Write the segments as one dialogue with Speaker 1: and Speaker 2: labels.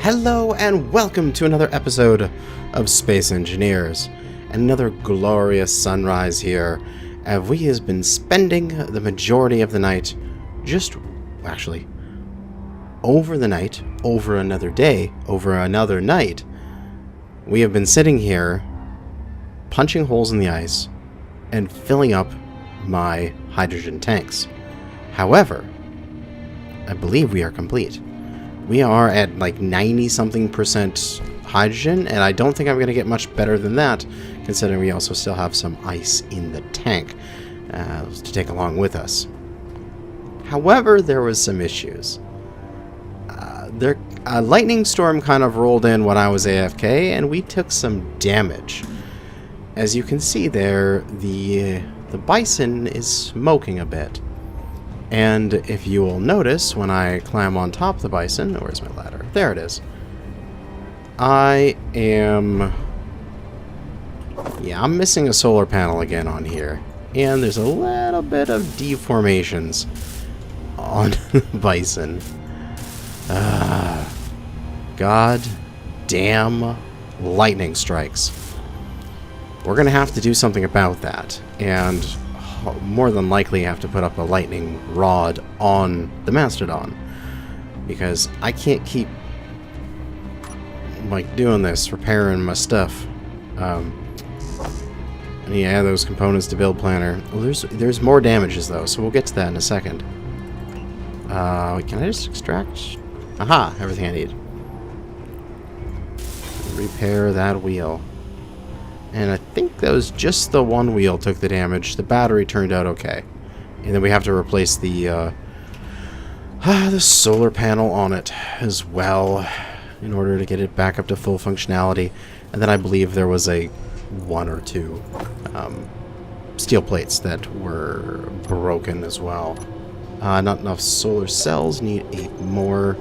Speaker 1: Hello and welcome to another episode of Space Engineers. Another glorious sunrise here, as we have been spending the majority of the night, over the night, over another day, over another night, we have been sitting here, punching holes in the ice, and filling up my hydrogen tanks. However, I believe we are complete. We are at like 90-something% hydrogen, and I don't think I'm going to get much better than that, considering we also still have some ice in the tank to take along with us. However, there was some issues. A lightning storm kind of rolled in when I was AFK, and we took some damage. As you can see there, the bison is smoking a bit. And if you will notice, when I climb on top of the bison, where's my ladder? There it is. I'm missing a solar panel again on here. And there's a little bit of deformations on the bison. God damn lightning strikes. We're going to have to do something about that. And more than likely have to put up a lightning rod on the Mastodon, because I can't keep like doing this, repairing my stuff. I need to add those components to build planner. Well, there's more damages though, so we'll get to that in a second. Can I just extract? Aha, everything I need. Repair that wheel. And I think that was just the one wheel took the damage. The battery turned out okay. And then we have to replace the solar panel on it as well in order to get it back up to full functionality. And then I believe there was one or two steel plates that were broken as well. Not enough solar cells. Need 8 more.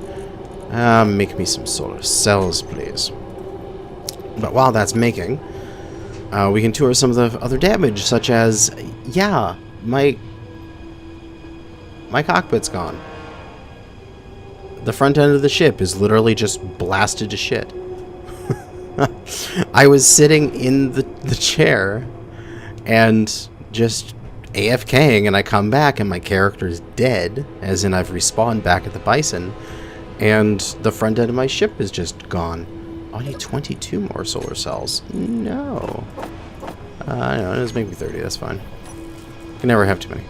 Speaker 1: Make me some solar cells, please. But while that's making... we can tour some of the other damage, such as, yeah, my cockpit's gone. The front end of the ship is literally just blasted to shit. I was sitting in the chair and just AFKing, and I come back and my character's dead, as in I've respawned back at the bison, and the front end of my ship is just gone. Oh, I need 22 more solar cells. No. I don't know, just make me 30, that's fine. Can never have too many.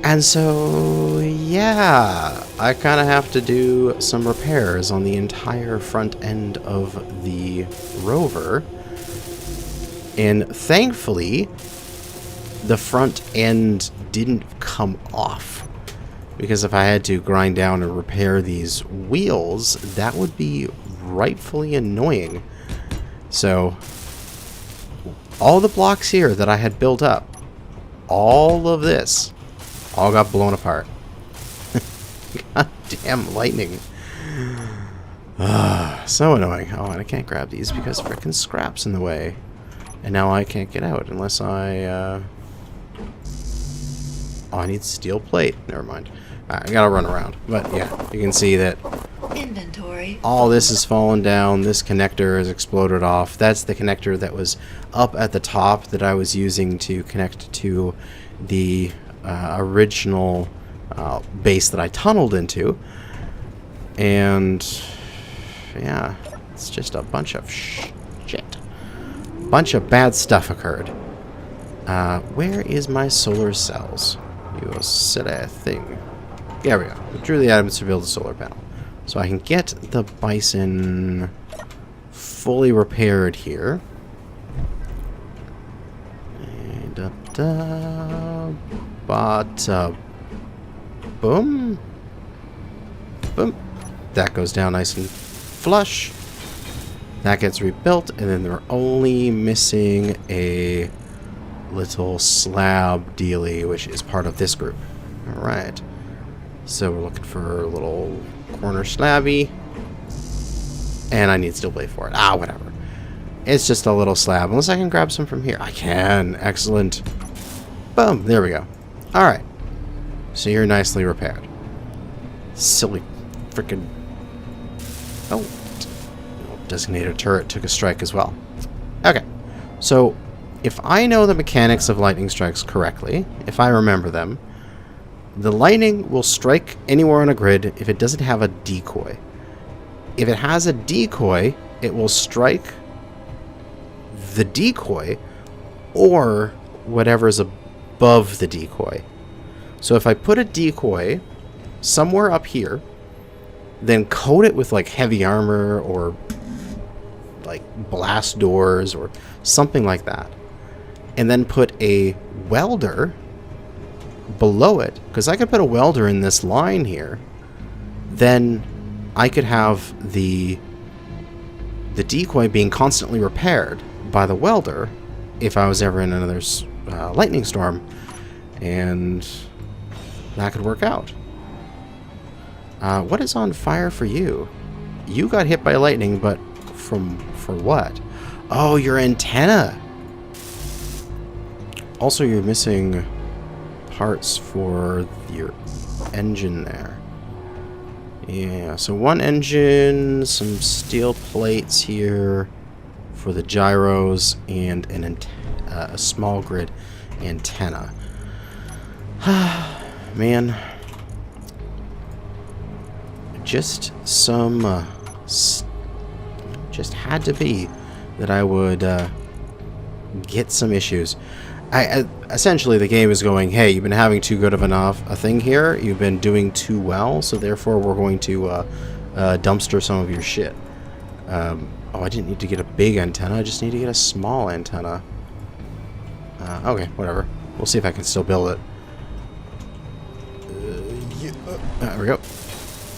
Speaker 1: And so, yeah, I kind of have to do some repairs on the entire front end of the rover. And thankfully, the front end didn't come off. Because if I had to grind down and repair these wheels, that would be rightfully annoying. So all the blocks here that I had built up, all of this, all got blown apart. God damn lightning. So annoying. Oh, and I can't grab these because frickin' scrap's in the way. And now I can't get out unless I oh, I need steel plate. Never mind. Alright, I gotta run around. But yeah, you can see that
Speaker 2: inventory.
Speaker 1: All this has fallen down. This connector has exploded off. That's the connector that was up at the top that I was using to connect to the original base that I tunneled into. And yeah, it's just a bunch of shit. Bunch of bad stuff occurred. Where is my solar cells? You silly thing. There we go. I drew the items to build a solar panel. So I can get the bison fully repaired here. And boom. Boom. That goes down nice and flush. That gets rebuilt, and then they're only missing a little slab dealy, which is part of this group. Alright. So we're looking for a little corner slabby. And I need steel plate for it. Ah, whatever. It's just a little slab. Unless I can grab some from here. I can. Excellent. Boom. There we go. Alright. So you're nicely repaired. Silly freaking Oh, designated turret took a strike as well. Okay, so if I know the mechanics of lightning strikes correctly, if I remember them, the lightning will strike anywhere on a grid if it doesn't have a decoy. If it has a decoy, it will strike the decoy or whatever's above the decoy. So if I put a decoy somewhere up here, then coat it with like heavy armor or like blast doors or something like that, and then put a welder below it, because I could put a welder in this line here, then I could have the decoy being constantly repaired by the welder if I was ever in another lightning storm, and that could work out. What is on fire for you? You got hit by lightning, but for what? Oh, your antenna! Also, you're missing parts for your engine there. Yeah, so one engine, some steel plates here for the gyros, and a small grid antenna. Man. Just some, just had to be that I would get some issues. Essentially, the game is going, hey, you've been having too good of a thing here. You've been doing too well, so therefore we're going to dumpster some of your shit. Oh, I didn't need to get a big antenna. I just need to get a small antenna. Okay, whatever. We'll see if I can still build it. There we go.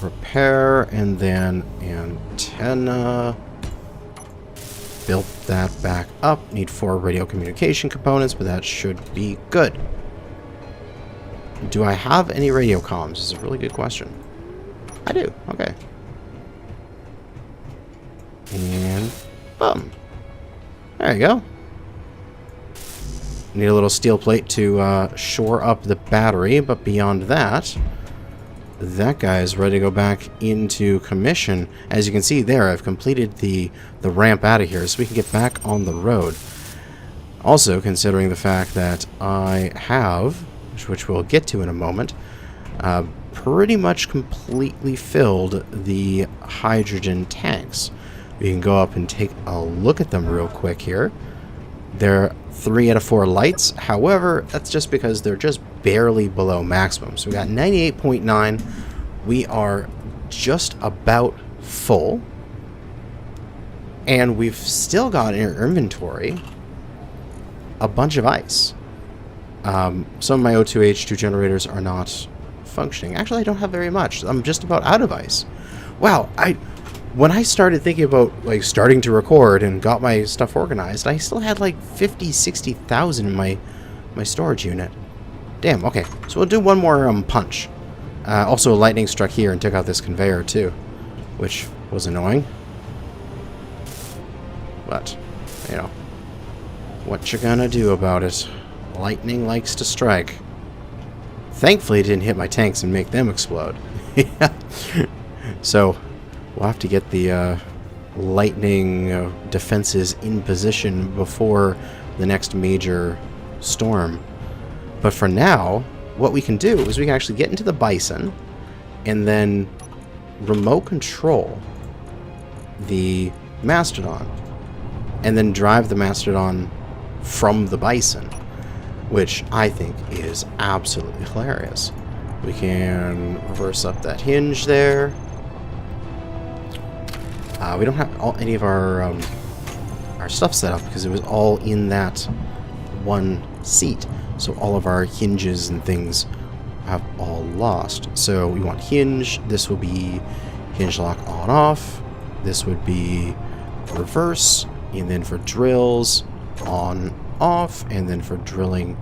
Speaker 1: Repair, and then antenna. Build that back up. Need 4 radio communication components, but that should be good. Do I have any radio comms? This is a really good question. I do. Okay. And boom. There you go. Need a little steel plate to shore up the battery, but beyond that, that guy is ready to go back into commission. As you can see there, I've completed the ramp out of here so we can get back on the road. Also, considering the fact that I have, which we'll get to in a moment, pretty much completely filled the hydrogen tanks. We can go up and take a look at them real quick here. They're 3 out of 4 lights. However, that's just because they're just barely below maximum. So we got 98.9. We are just about full. And we've still got in our inventory a bunch of ice. Some of my O2H2 generators are not functioning. Actually, I don't have very much. I'm just about out of ice. Wow, when I started thinking about like starting to record and got my stuff organized, I still had like 50,000-60,000 in my storage unit. Damn, okay. So we'll do one more punch. Also, lightning struck here and took out this conveyor too, which was annoying. But, you know, what you gonna do about it? Lightning likes to strike. Thankfully, it didn't hit my tanks and make them explode. So we'll have to get the lightning defenses in position before the next major storm. But for now, what we can do is we can actually get into the Bison and then remote control the Mastodon and then drive the Mastodon from the Bison, which I think is absolutely hilarious. We can reverse up that hinge there. We don't have any of our stuff set up because it was all in that one seat. So all of our hinges and things have all lost. So we want hinge. This will be hinge lock on off. This would be reverse. And then for drills, on off. And then for drilling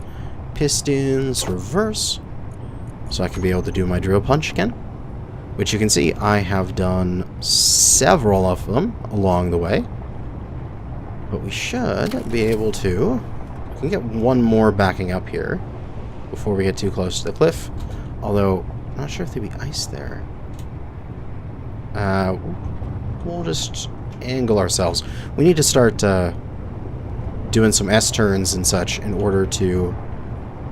Speaker 1: pistons, reverse. So I can be able to do my drill punch again. Which you can see I have done several of them along the way. But we should be able to... We can get one more backing up here before we get too close to the cliff. Although, I'm not sure if there'd be ice there. we'll just angle ourselves. We need to start doing some S-turns and such in order to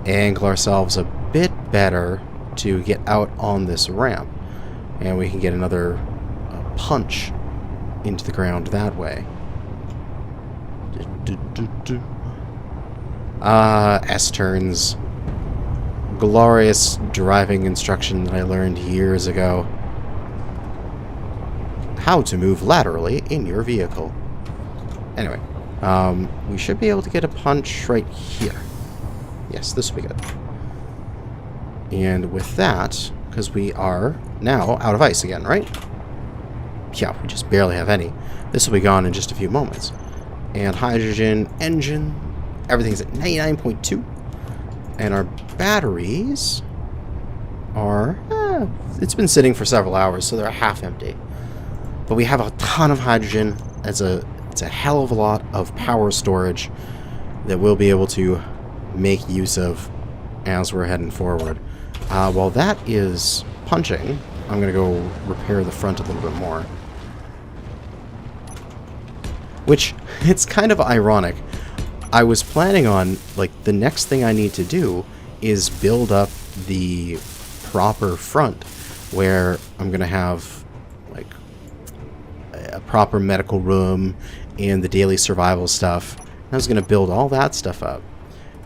Speaker 1: angle ourselves a bit better to get out on this ramp. And we can get another punch into the ground that way. S-turns. Glorious driving instruction that I learned years ago. How to move laterally in your vehicle. Anyway, we should be able to get a punch right here. Yes, this will be good. And with that, because we are now out of ice again, right? Yeah, we just barely have any. This will be gone in just a few moments. And hydrogen engine, everything's at 99.2. And our batteries are, it's been sitting for several hours, so they're half empty. But we have a ton of hydrogen. It's a hell of a lot of power storage that we'll be able to make use of as we're heading forward. While that is punching, I'm going to go repair the front a little bit more. Which, it's kind of ironic. I was planning on, like, the next thing I need to do is build up the proper front where I'm going to have, like, a proper medical room and the daily survival stuff. I was going to build all that stuff up.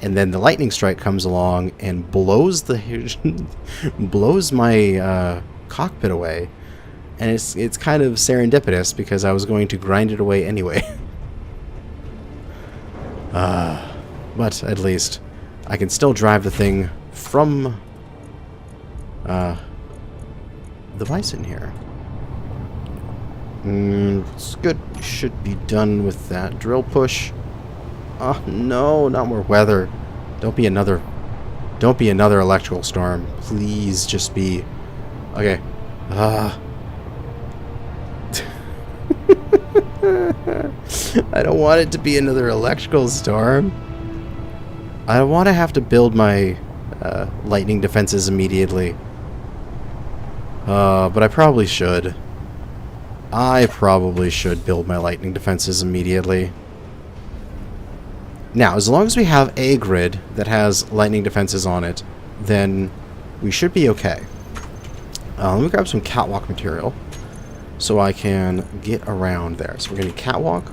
Speaker 1: And then the lightning strike comes along and blows the blows my cockpit away. And it's kind of serendipitous because I was going to grind it away anyway. But at least I can still drive the thing from the Bison here. It's good. Should be done with that drill push. Oh no, not more weather. Don't be another electrical storm. Please just be okay. I don't want it to be another electrical storm. I don't want to have to build my lightning defenses immediately. But I probably should. I probably should build my lightning defenses immediately. Now, as long as we have a grid that has lightning defenses on it, then we should be okay. Let me grab some catwalk material so I can get around there. So we're going to catwalk,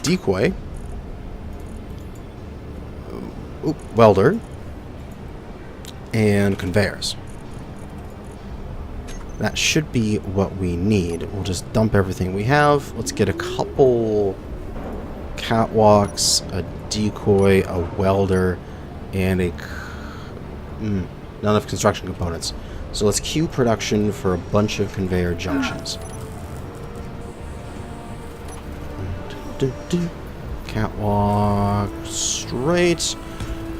Speaker 1: decoy, welder, and conveyors. That should be what we need. We'll just dump everything we have. Let's get a couple catwalks, a decoy, a welder, and not enough construction components. So let's queue production for a bunch of conveyor junctions. Catwalk straight.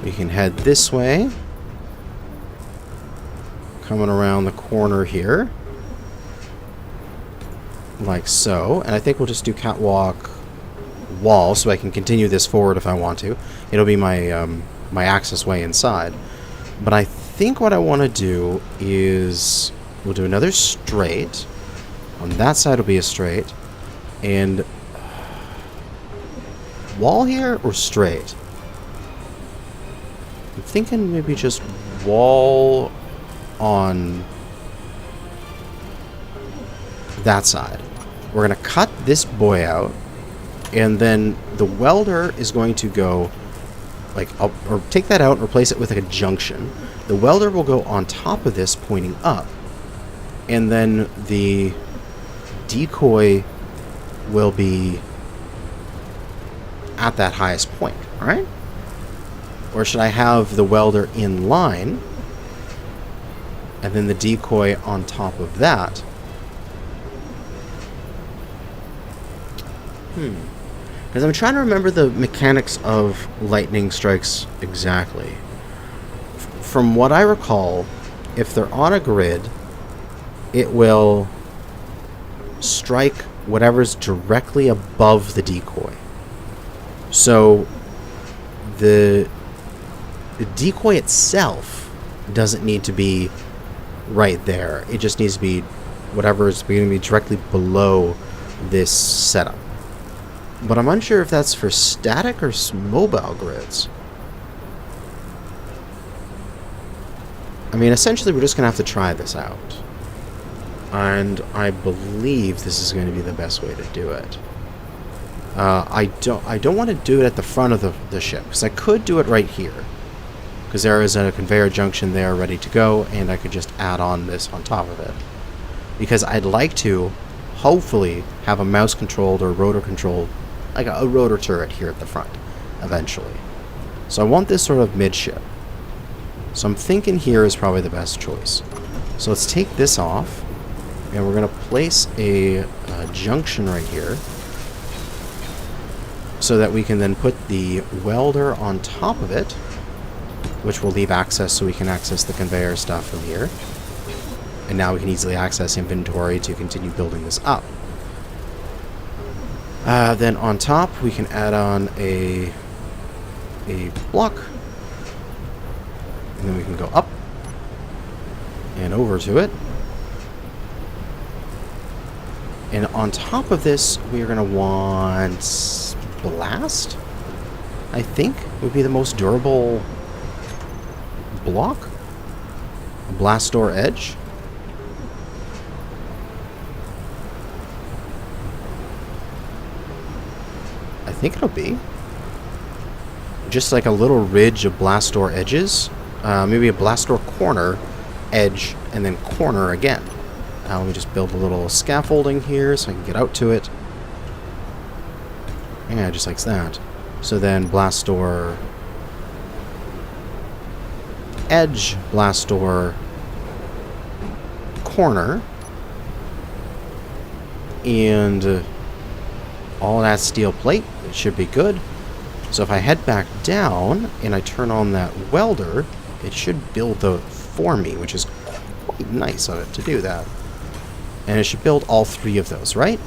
Speaker 1: We can head this way. Coming around the corner here. Like so. And I think we'll just do catwalk wall so I can continue this forward if I want to. It'll be my my access way inside. But I think what I want to do is we'll do another straight. On that side will be a straight. And wall here or straight? I'm thinking maybe just wall on that side. We're going to cut this boy out, and then the welder is going to go like up, or take that out and replace it with like a junction. The welder will go on top of this pointing up, and then the decoy will be at that highest point, right? Or should I have the welder in line and then the decoy on top of that? Because I'm trying to remember the mechanics of lightning strikes exactly. From what I recall, if they're on a grid, it will strike whatever's directly above the decoy. So the decoy itself doesn't need to be right there. It just needs to be whatever is going to be directly below this setup. But I'm unsure if that's for static or mobile grids. I mean, essentially, we're just going to have to try this out. And I believe this is going to be the best way to do it. I don't want to do it at the front of the ship, because I could do it right here. Because there is a conveyor junction there ready to go, and I could just add on this on top of it. Because I'd like to, hopefully, have a mouse-controlled or rotor-controlled, like a rotor turret here at the front, eventually. So I want this sort of midship. So I'm thinking here is probably the best choice. So let's take this off, and we're going to place a junction right here, so that we can then put the welder on top of it, which will leave access so we can access the conveyor stuff from here. And now we can easily access inventory to continue building this up. Then on top, we can add on a block. And then we can go up and over to it. And on top of this, we are going to want blast, I think, would be the most durable block. A blast door edge. I think it'll be just like a little ridge of blast door edges. Maybe a blast door corner, edge, and then corner again. Let me just build a little scaffolding here so I can get out to it. Yeah, just like that. So then blast door edge, blast door corner, and all that steel plate. It should be good. So if I head back down and I turn on that welder, it should build the for me, which is quite nice of it to do that. And it should build all three of those, right?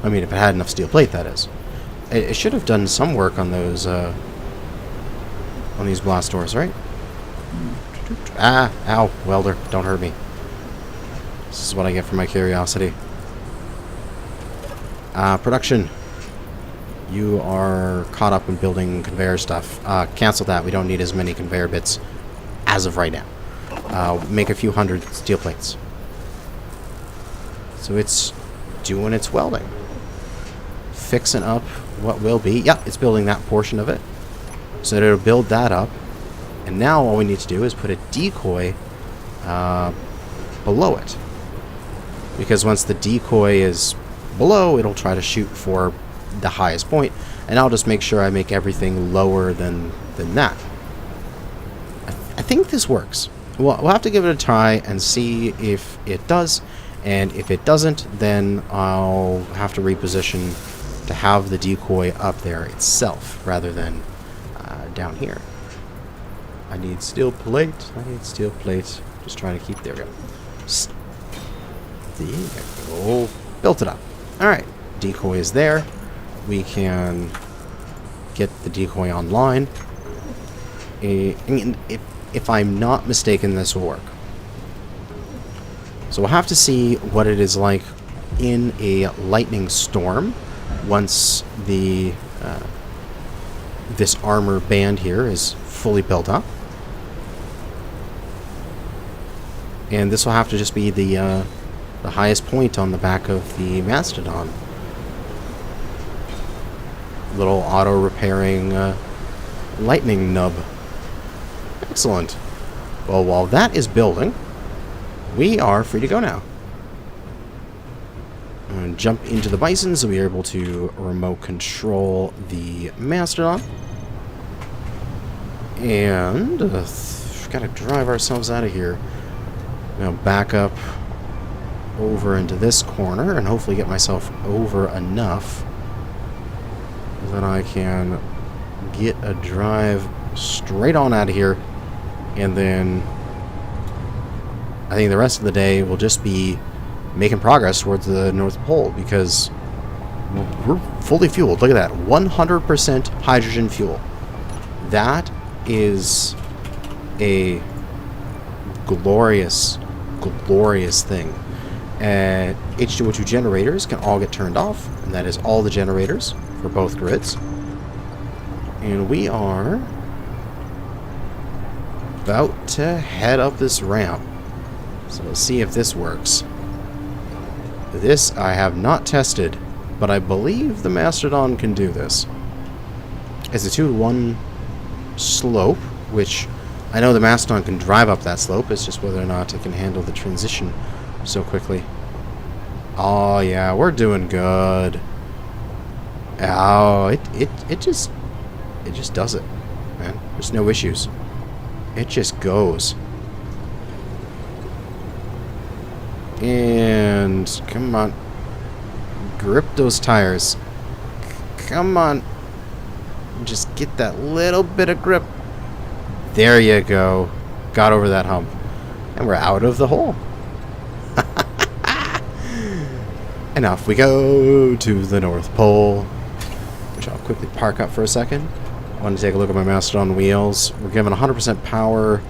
Speaker 1: I mean, if it had enough steel plate, that is. It should have done some work on those, on these blast doors, right? Ah, ow, welder, don't hurt me. This is what I get for my curiosity. Production. You are caught up in building conveyor stuff. Cancel that. We don't need as many conveyor bits as of right now. Make a few hundred steel plates. So it's doing its welding. Fixing up what will be. Yeah, it's building that portion of it. So that it'll build that up. And now all we need to do is put a decoy below it. Because once the decoy is below, it'll try to shoot for the highest point. And I'll just make sure I make everything lower than that. I think this works. We'll have to give it a try and see if it does. And if it doesn't, then I'll have to reposition to have the decoy up there itself rather than down here. I need steel plate. I need steel plate. Just trying to keep there. We go. There we go. Built it up. Alright. Decoy is there. We can get the decoy online. If I'm not mistaken, this will work. So we'll have to see what it is like in a lightning storm once the this armor band here is fully built up. And this will have to just be the highest point on the back of the Mastodon. Little auto-repairing lightning nub. Excellent. Well, while that is building, we are free to go now. And jump into the Bison so we are able to remote control the Mastodon. And gotta drive ourselves out of here. Now back up over into this corner and hopefully get myself over enough that I can get a drive straight on out of here. And then I think the rest of the day will just be making progress towards the North Pole because we're fully fueled. Look at that. 100% hydrogen fuel. That is a glorious, glorious thing. H2O2 generators can all get turned off, and that is all the generators for both grids. And we are about to head up this ramp. So let's see if this works. This I have not tested, but I believe the Mastodon can do this. It's a 2-to-1 slope, which I know the Mastodon can drive up that slope. It's just whether or not it can handle the transition so quickly. Oh yeah, we're doing good. Oh, it just does it, man. There's no issues. It just goes. And come on, grip those tires. Come on, just get that little bit of grip. There you go. Got over that hump, and we're out of the hole. And off we go to the North Pole, which I'll quickly park up for a second. I want to take a look at my Mastodon wheels. We're given 100% power.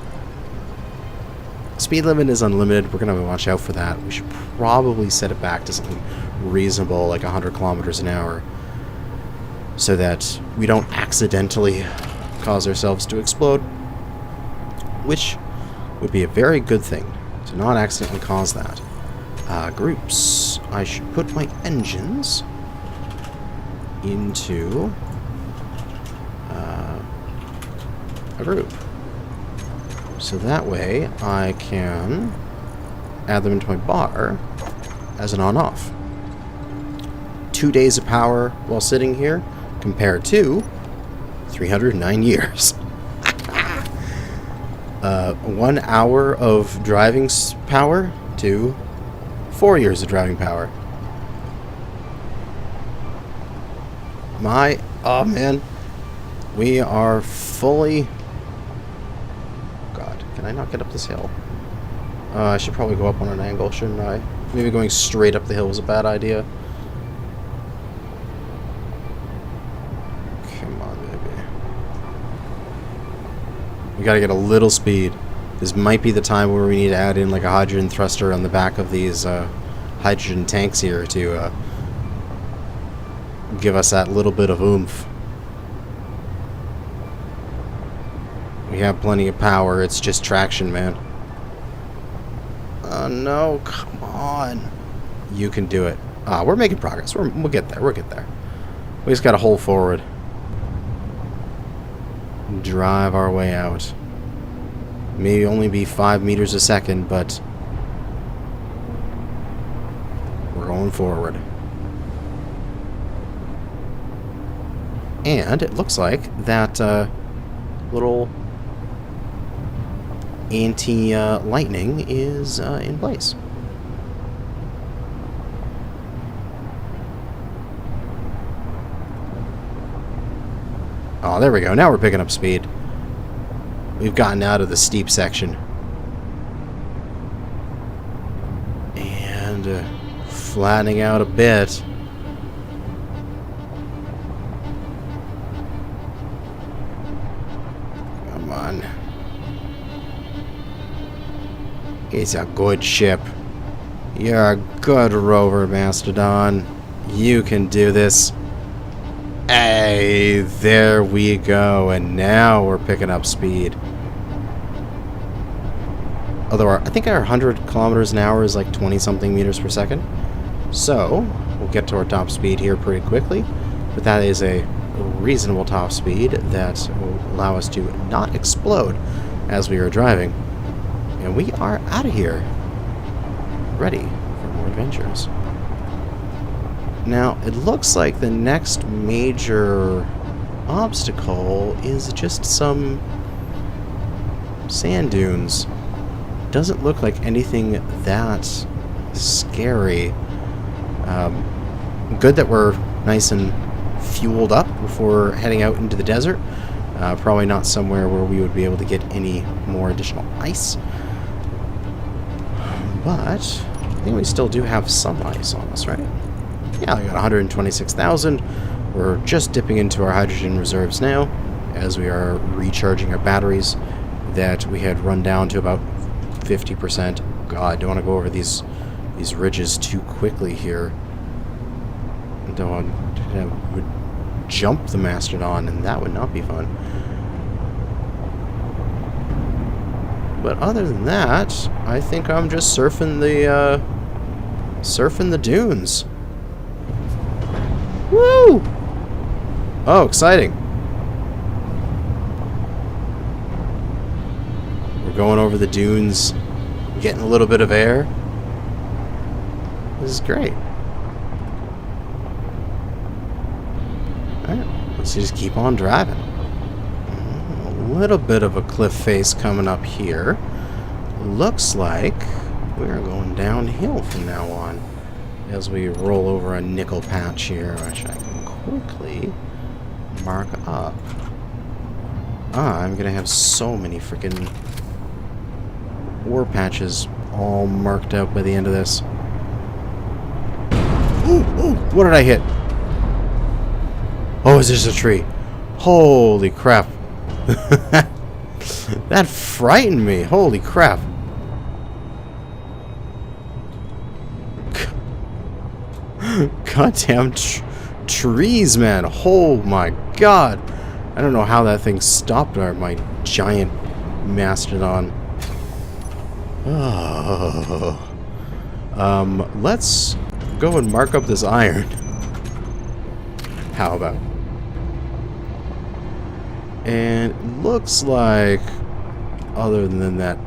Speaker 1: Speed limit is unlimited. We're going to watch out for that. We should probably set it back to something reasonable, like 100 kilometers an hour, so that we don't accidentally cause ourselves to explode, which would be a very good thing, to not accidentally cause that. Groups. I should put my engines into a group. So that way I can add them into my bar as an on-off. 2 days of power while sitting here compared to 309 years. 1 hour of driving power to 4 years of driving power. Oh man, we are fully... God, can I not get up this hill? I should probably go up on an angle, shouldn't I? Maybe going straight up the hill was a bad idea. Come on, baby. We gotta get a little speed. This might be the time where we need to add in like a hydrogen thruster on the back of these hydrogen tanks here to give us that little bit of oomph. We have plenty of power, it's just traction, man. Oh no, come on. You can do it. We're making progress. We'll get there, we'll get there. We just gotta hold forward. Drive our way out. Maybe only be 5 meters a second, but we're going forward. And it looks like that little anti-lightning is in place. Oh, there we go. Now we're picking up speed. We've gotten out of the steep section. And flattening out a bit. Come on. It's a good ship. You're a good rover, Mastodon. You can do this. Hey, there we go. And now we're picking up speed. Although I think our 100 kilometers an hour is like 20-something meters per second. So, we'll get to our top speed here pretty quickly. But that is a reasonable top speed that will allow us to not explode as we are driving. And we are out of here. Ready for more adventures. Now, it looks like the next major obstacle is just some sand dunes. Doesn't look like anything that scary. Good that we're nice and fueled up before heading out into the desert. Probably not somewhere where we would be able to get any more additional ice. But I think we still do have some ice on us, right? Yeah, we got 126,000. We're just dipping into our hydrogen reserves now as we are recharging our batteries that we had run down to about 50%. God, I don't want to go over these ridges too quickly here. I don't want to jump the Mastodon, and that would not be fun. But other than that, I think I'm just surfing the dunes. Woo! Oh, exciting. We're going over the dunes, getting a little bit of air. This is great. Alright, let's just keep on driving. A little bit of a cliff face coming up here. Looks like we're going downhill from now on as we roll over a nickel patch here, which I can quickly mark up. I'm gonna have so many freaking ore patches all marked out by the end of this. Ooh, ooh, what did I hit? Oh, is this a tree? Holy crap. That frightened me. Holy crap. Goddamn trees, man. Oh my god. I don't know how that thing stopped my giant Mastodon. Oh. Let's go and mark up this iron. How about? And it looks like, other than that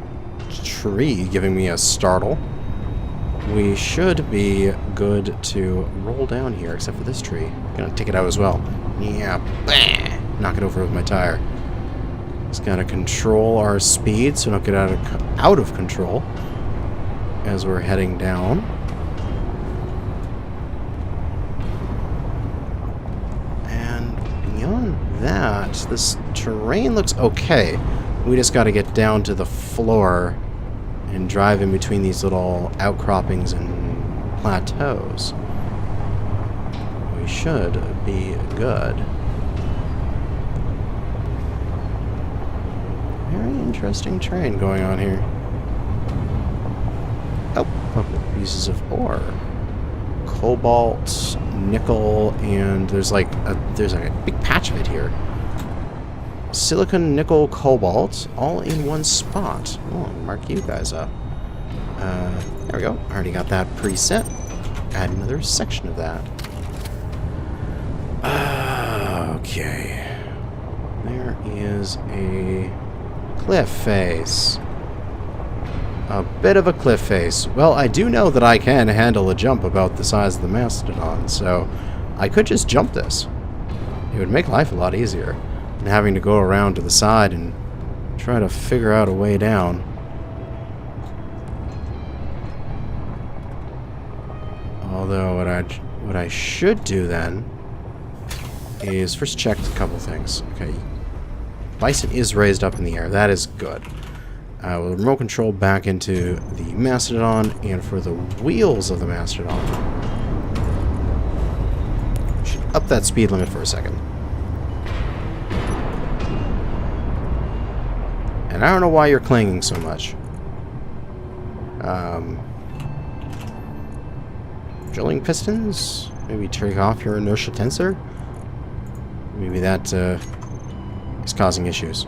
Speaker 1: tree giving me a startle, we should be good to roll down here, except for this tree. I'm gonna take it out as well. Yeah, bah! Knock it over with my tire. Just gotta control our speed so we don't get out of control as we're heading down. And beyond that, this terrain looks okay. We just gotta get down to the floor and drive in between these little outcroppings and plateaus. We should be good. Very interesting terrain going on here. Oh, pieces of ore. Cobalt, nickel, and there's like a big patch of it here. Silicon, nickel, cobalt, all in one spot. Oh, I'll mark you guys up. There we go. Already got that preset. Add another section of that. Okay. There is a cliff face. A bit of a cliff face. Well, I do know that I can handle a jump about the size of the Mastodon, so I could just jump this. It would make life a lot easier than having to go around to the side and try to figure out a way down. Although what I should do then is first check a couple things. Okay, Bison is raised up in the air. That is good. We'll remote control back into the Mastodon, and for the wheels of the Mastodon, should up that speed limit for a second. And I don't know why you're clanging so much. Drilling pistons? Maybe take off your inertia tensor? Maybe that is causing issues.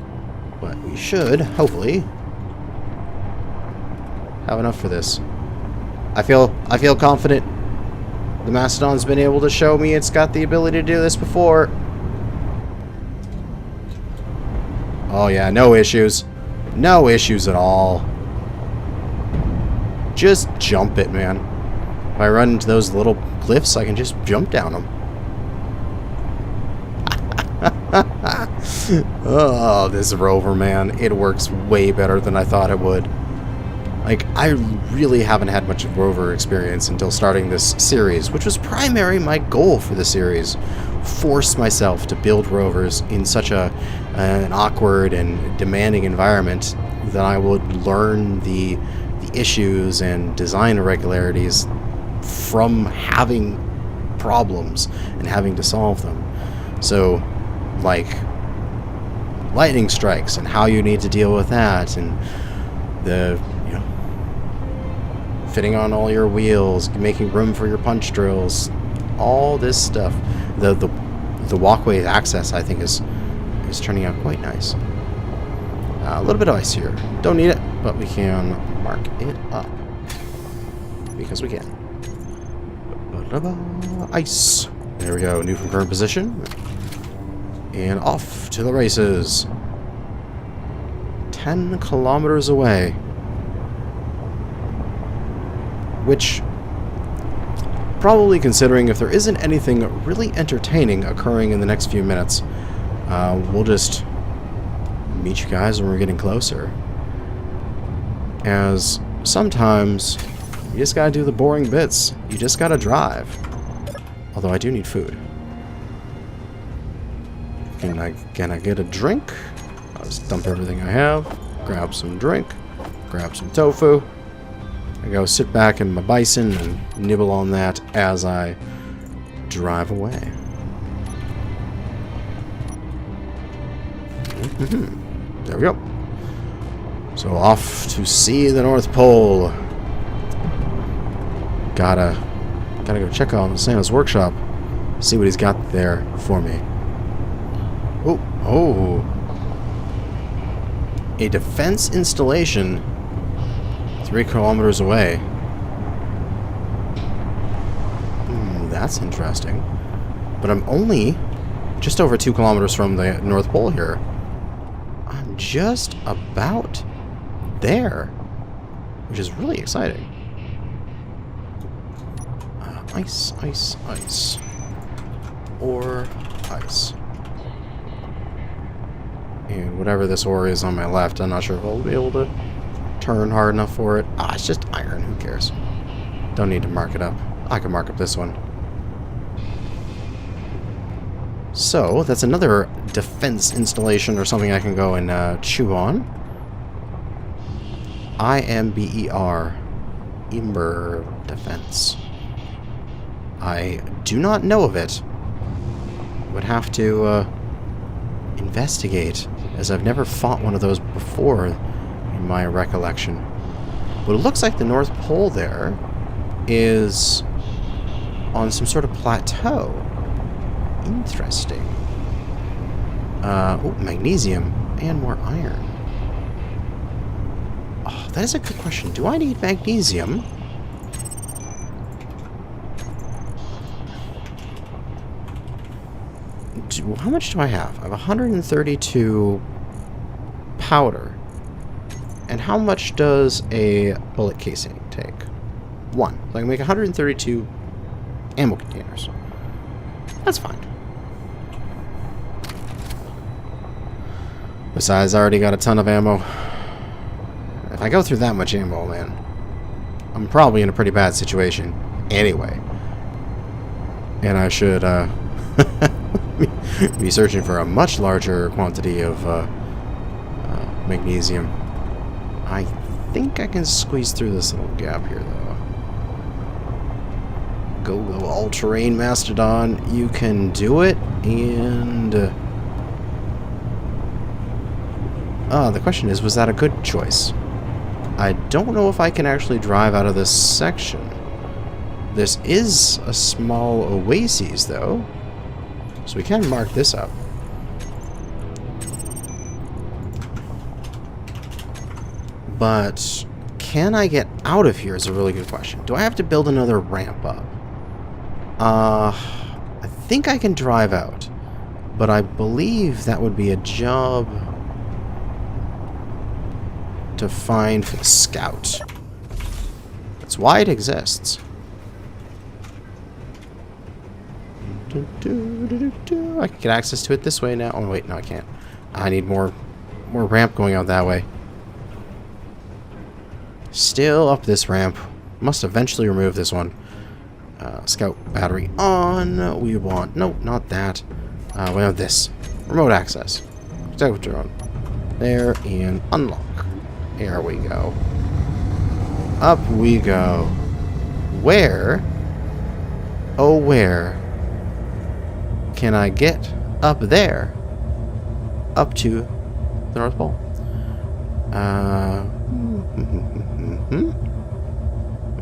Speaker 1: But we should, hopefully, have enough for this. I feel confident. The Mastodon's been able to show me it's got the ability to do this before. Oh yeah, no issues. No issues at all. Just jump it, man. If I run into those little cliffs, I can just jump down them. Oh, this rover, man. It works way better than I thought it would. Like, I really haven't had much of rover experience until starting this series, which was primarily my goal for the series. Force myself to build rovers in such an awkward and demanding environment that I would learn the issues and design irregularities from having problems and having to solve them. So, like, lightning strikes and how you need to deal with that, and the fitting on all your wheels, making room for your punch drills, all this stuff. The walkway access, I think, is turning out quite nice. A little bit of ice here. Don't need it, but we can mark it up because we can. Ice. There we go. New confirmed position. And off to the races. 10 kilometers away. Which, probably considering if there isn't anything really entertaining occurring in the next few minutes, we'll just meet you guys when we're getting closer. As sometimes you just gotta do the boring bits. You just gotta drive. Although I do need food. Can I get a drink? I'll just dump everything I have. Grab some drink. Grab some tofu. I go sit back in my bison and nibble on that as I drive away. There we go. So off to see the North Pole. Gotta go check out Santa's workshop. See what he's got there for me. Oh. A defense installation 3 kilometers away. That's interesting. But I'm only just over 2 kilometers from the North Pole here. I'm just about there, which is really exciting. Ice, ice, ice. Or ice. And whatever this ore is on my left, I'm not sure if I'll be able to turn hard enough for it. It's just iron. Who cares? Don't need to mark it up. I can mark up this one. So, that's another defense installation or something I can go and chew on. IMBER. Ember Defense. I do not know of it. Would have to investigate, as I've never fought one of those before in my recollection. But it looks like the North Pole there is on some sort of plateau. Interesting. Oh, magnesium and more iron. Oh, that is a good question. Do I need magnesium? How much do I have? I have 132 powder. And how much does a bullet casing take? 1. So I can make 132 ammo containers. That's fine. Besides, I already got a ton of ammo. If I go through that much ammo, man, I'm probably in a pretty bad situation anyway. And I should be searching for a much larger quantity of magnesium. I think I can squeeze through this little gap here, though. Go, all-terrain Mastodon. You can do it, and... the question is, was that a good choice? I don't know if I can actually drive out of this section. This is a small oasis, though. So we can mark this up. But can I get out of here is a really good question. Do I have to build another ramp up? I think I can drive out. But I believe that would be a job to find for the scout. That's why it exists. I can get access to it this way now. Oh wait, no I can't. I need more ramp going out that way. Still up this ramp. Must eventually remove this one. Scout battery on. We want... No, not that. We have this. Remote access. Scout drone. There, and unlock. There we go. Up we go. Where? Oh, where can I get up there? Up to the North Pole.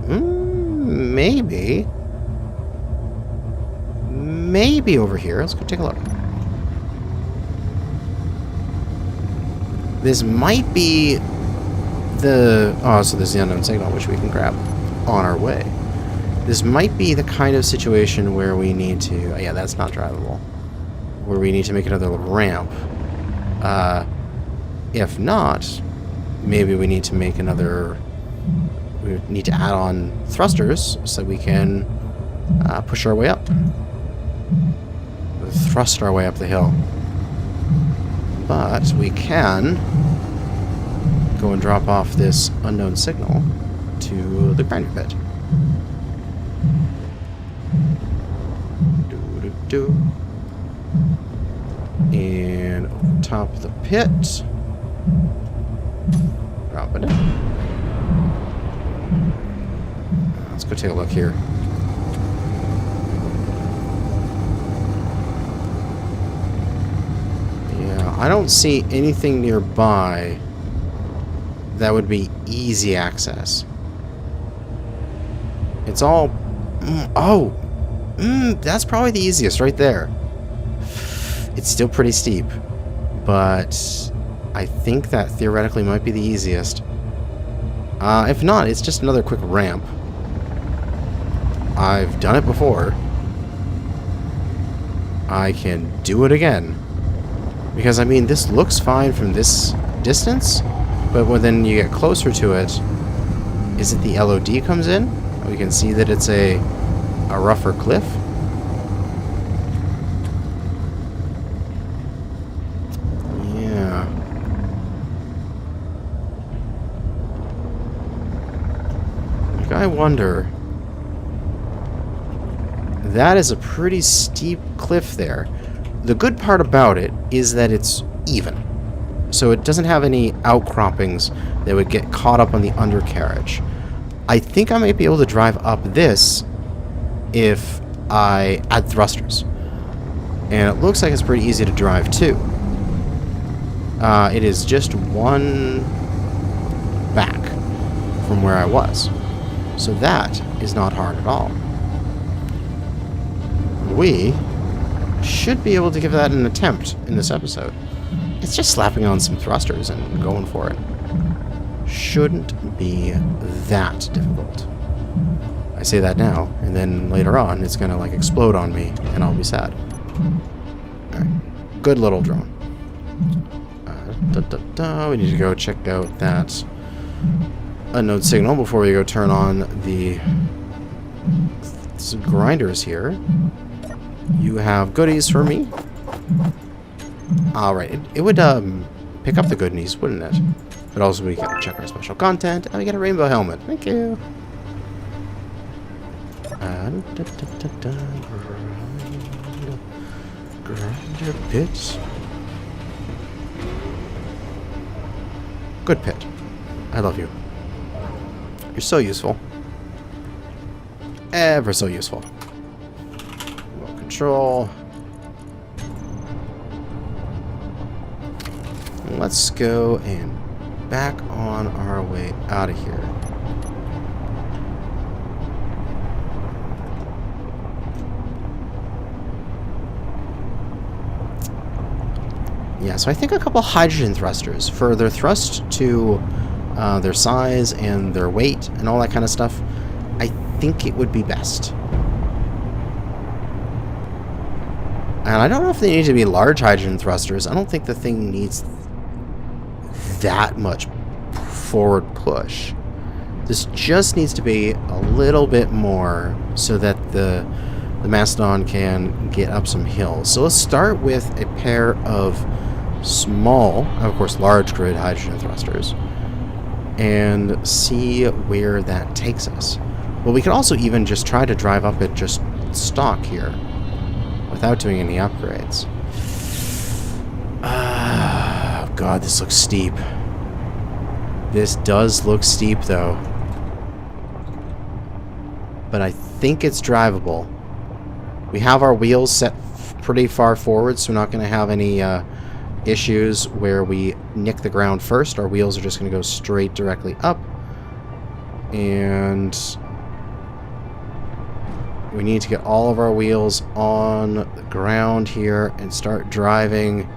Speaker 1: Maybe. Maybe over here. Let's go take a look. This might be the... Oh, so there's the unknown signal, which we can grab on our way. This might be the kind of situation where we need to... Oh, yeah, that's not drivable. Where we need to make another ramp. If not, maybe we need to make another... We need to add on thrusters so we can push our way up. Thrust our way up the hill. But we can go and drop off this unknown signal to the grinder pit. And over top of the pit. Drop it in. Let's go take a look here. Yeah, I don't see anything nearby that would be easy access. It's all... that's probably the easiest right there. It's still pretty steep, but I think that theoretically might be the easiest. If not, it's just another quick ramp. I've done it before. I can do it again. Because, I mean, this looks fine from this distance, but when then you get closer to it, is it the LOD comes in? We can see that it's a rougher cliff. Yeah. Like, I wonder... That is a pretty steep cliff there. The good part about it is that it's even. So it doesn't have any outcroppings that would get caught up on the undercarriage. I think I might be able to drive up this if I add thrusters. And it looks like it's pretty easy to drive too. It is just one back from where I was. So that is not hard at all. We should be able to give that an attempt in this episode. It's just slapping on some thrusters and going for it. Shouldn't be that difficult. I say that now, and then later on it's gonna like explode on me, and I'll be sad. Alright. Good little drone. We need to go check out that unknown signal before we go turn on the grinders here. You have goodies for me. Alright, it would pick up the goodies, wouldn't it? But also we can check our special content, and we get a rainbow helmet. Thank you. Grinder pit. Good pit. I love you. You're so useful. Ever so useful. Control. Let's go and back on our way out of here. Yeah, so I think a couple hydrogen thrusters for their thrust to their size and their weight and all that kind of stuff. I think it would be best. And I don't know if they need to be large hydrogen thrusters. I don't think the thing needs that much forward push. This just needs to be a little bit more so that the Mastodon can get up some hills. So let's start with a pair of small, of course large grid hydrogen thrusters, and see where that takes us. Well, we could also even just try to drive up it just stock here without doing any upgrades. Oh god, this looks steep. This does look steep though. But I think it's drivable. We have our wheels set pretty far forward, so we're not going to have any issues where we nick the ground first. Our wheels are just going to go straight directly up. And We need to get all of our wheels on the ground here and start driving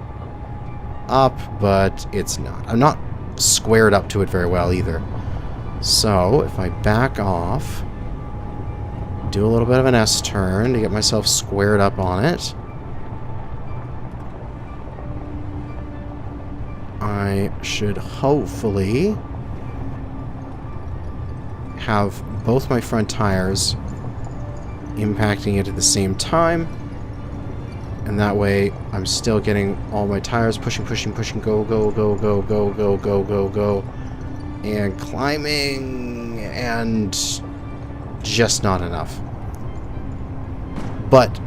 Speaker 1: up, but it's not. I'm not squared up to it very well either. So, if I back off, do a little bit of an S-turn to get myself squared up on it, I should hopefully have both my front tires impacting it at the same time, and that way I'm still getting all my tires pushing, go, go, go, go, go, go, go, go, go, and climbing, and just not enough. But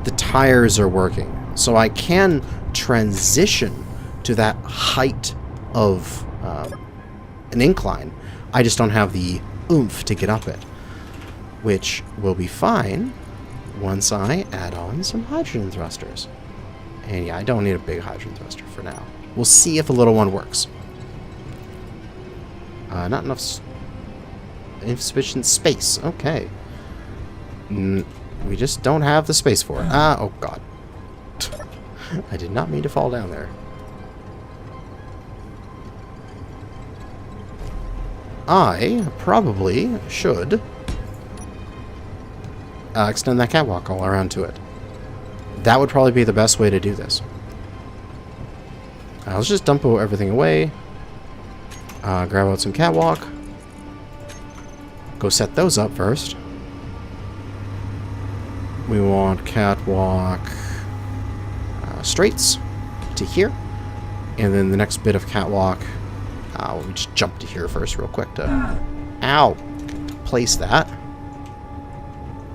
Speaker 1: the tires are working, so I can transition to that height of an incline. I just don't have the oomph to get up it, which will be fine once I add on some hydrogen thrusters. And yeah, I don't need a big hydrogen thruster for now. We'll see if a little one works. Not enough insufficient space. Okay. We just don't have the space for it. Oh god. I did not mean to fall down there. I probably should extend that catwalk all around to it. That would probably be the best way to do this. Let's just dump everything away. Grab out some catwalk. Go set those up first. We want catwalk straights to here. And then the next bit of catwalk, we'll just jump to here first real quick to, place that.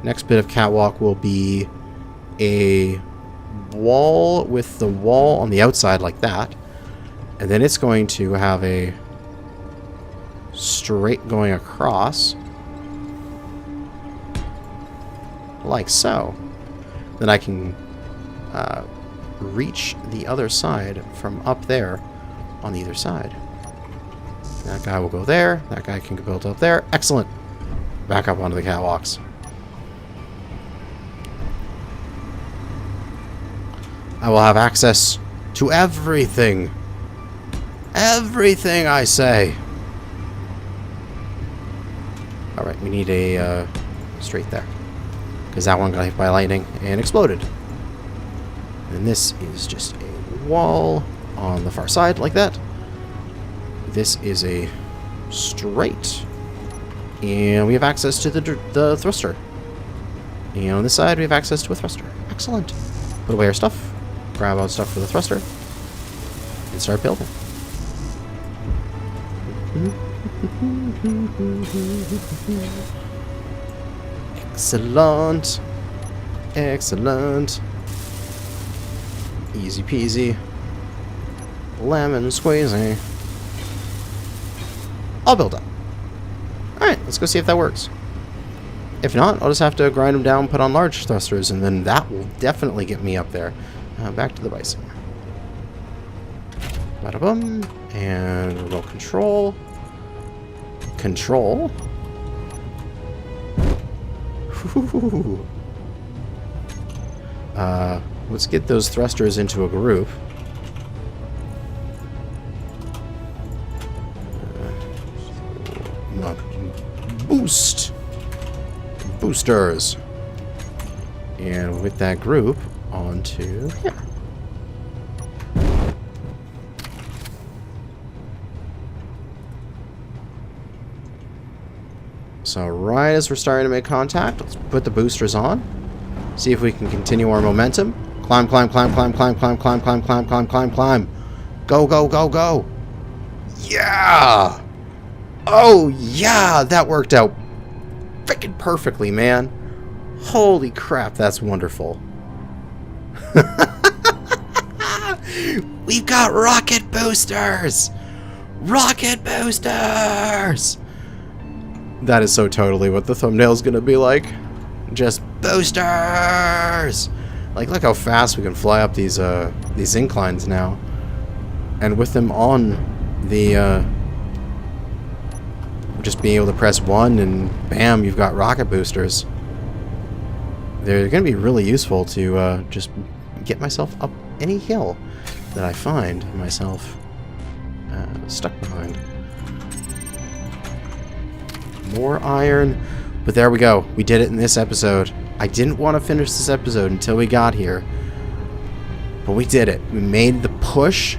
Speaker 1: Next bit of catwalk will be a wall with the wall on the outside like that. And then it's going to have a straight going across. Like so. Then I can reach the other side from up there on either side. That guy will go there. That guy can build up there. Excellent. Back up onto the catwalks. I will have access to everything. Everything, I say. Alright, we need a straight there. Because that one got hit by lightning and exploded. And this is just a wall on the far side, like that. This is a straight. And we have access to the thruster. And on this side, we have access to a thruster. Excellent. Put away our stuff. Grab out stuff for the thruster. And start building. Excellent. Excellent. Easy peasy. Lemon squeezy. I'll build up. Alright, let's go see if that works. If not, I'll just have to grind them down, put on large thrusters, and then that will definitely get me up there. Back to the bison. Bada bum. And remote control. Control. Whew. Let's get those thrusters into a group. Boost. Boosters. And with that group, onto here. So right as we're starting to make contact, let's put the boosters on. See if we can continue our momentum. Climb, climb, climb, climb, climb, climb, climb, climb, climb, climb, climb, climb. Go, go, go, go. Yeah! Oh, yeah! That worked out freaking perfectly, man. Holy crap, that's wonderful. We've got rocket boosters! Rocket boosters! That is so totally what the thumbnail's gonna be like. Just boosters! Like, look how fast we can fly up these inclines now. And with them on the, just being able to press 1 and bam, you've got rocket boosters. they're going to be really useful to just get myself up any hill that I find myself stuck behind. More iron. But there we go. We did it in this episode. I didn't want to finish this episode until we got here. But we did it. We made the push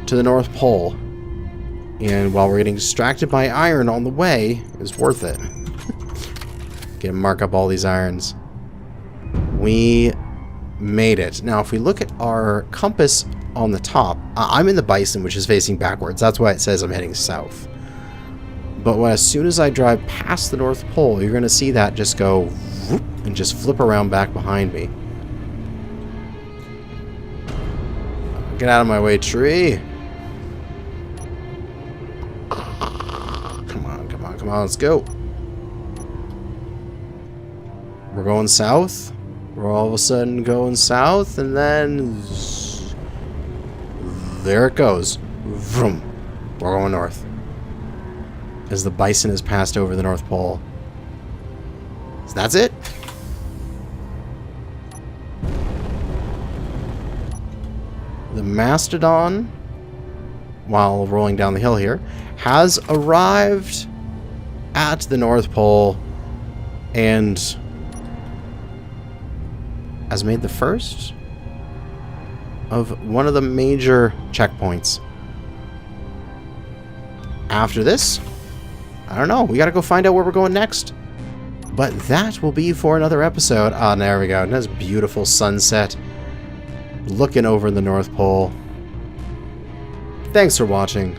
Speaker 1: to the North Pole. And while we're getting distracted by iron on the way, it was worth it. Gonna mark up all these irons. We made it. Now, if we look at our compass on the top, I'm in the Bison, which is facing backwards. That's why it says I'm heading south. But as soon as I drive past the North Pole, you're going to see that just go whoop, and just flip around back behind me. Get out of my way, tree. Come on, come on, come on, let's go. We're going south. We're all of a sudden going south, and then there it goes. Vroom. We're going north. As the Bison has passed over the North Pole. So that's it. The Mastodon, while rolling down the hill here, has arrived at the North Pole and has made the first of one of the major checkpoints. After this, I don't know. We gotta go find out where we're going next. But that will be for another episode. Ah, there we go. Nice beautiful sunset. Looking over the North Pole. Thanks for watching.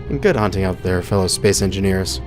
Speaker 1: And good hunting out there, fellow space engineers.